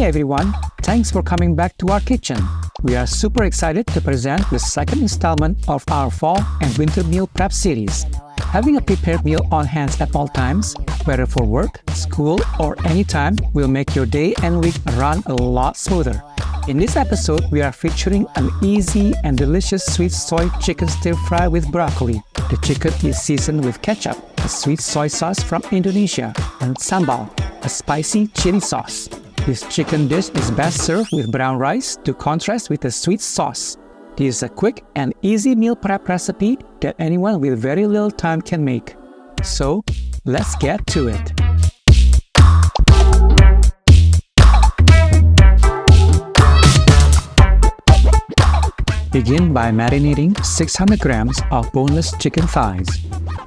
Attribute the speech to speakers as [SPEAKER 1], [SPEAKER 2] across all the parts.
[SPEAKER 1] Hey everyone, thanks for coming back to our kitchen. We are super excited to present the second installment of our fall and winter meal prep series. Having a prepared meal on hand at all times, whether for work, school, or anytime, will make your day and week run a lot smoother. In this episode, we are featuring an easy and delicious sweet soy chicken stir fry with broccoli. The chicken is seasoned with Kecap, a sweet soy sauce from Indonesia, and Sambal, a spicy chili sauce. This chicken dish is best served with brown rice to contrast with the sweet sauce. This is a quick and easy meal prep recipe that anyone with very little time can make. So, let's get to it. Begin by marinating 600 grams of boneless chicken thighs.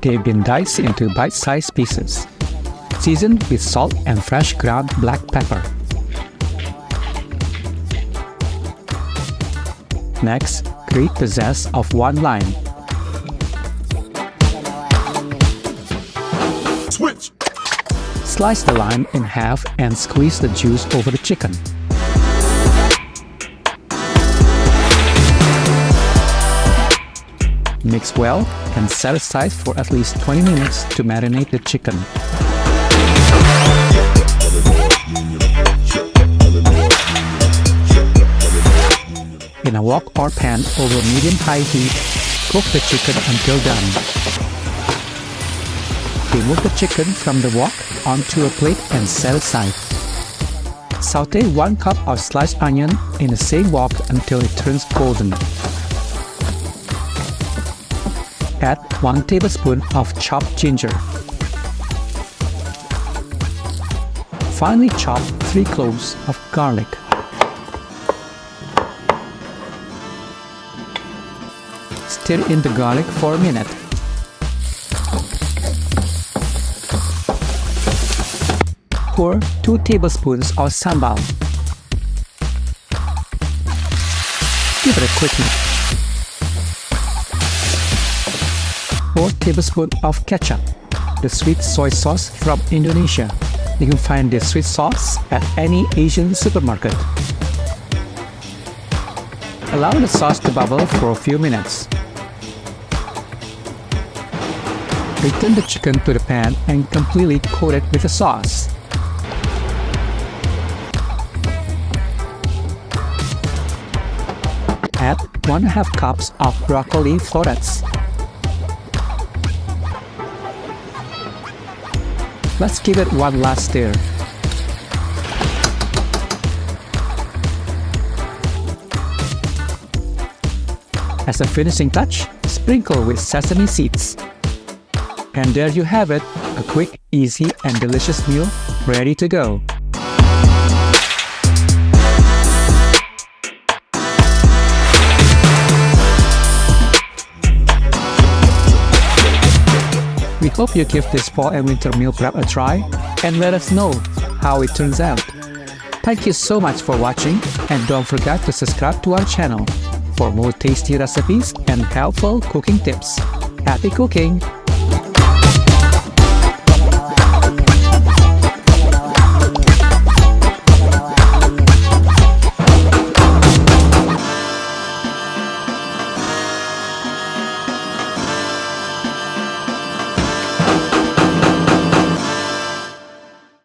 [SPEAKER 1] They've been diced into bite-sized pieces. Seasoned with salt and fresh ground black pepper. Next, grate the zest of 1 lime.
[SPEAKER 2] Switch!
[SPEAKER 1] Slice the lime in half and squeeze the juice over the chicken. Mix well and set aside for at least 20 minutes to marinate the chicken. In a wok or pan over medium-high heat, cook the chicken until done. Remove the chicken from the wok onto a plate and set aside. Sauté 1 cup of sliced onion in the same wok until it turns golden. Add 1 tablespoon of chopped ginger. Finely chop 3 cloves of garlic. Stir in the garlic for a minute. Pour 2 tablespoons of sambal. Give it a quick mix. 4 tablespoons of Kecap, the sweet soy sauce from Indonesia. You can find this sweet sauce at any Asian supermarket. Allow the sauce to bubble for a few minutes. Return the chicken to the pan and completely coat it with the sauce. Add 1.5 cups of broccoli florets. Let's give it one last stir. As a finishing touch, sprinkle with sesame seeds. And there you have it, a quick, easy, and delicious meal ready to go. We hope you give this fall and winter meal prep a try and let us know how it turns out. Thank you so much for watching, and don't forget to subscribe to our channel for more tasty recipes and helpful cooking tips. Happy cooking!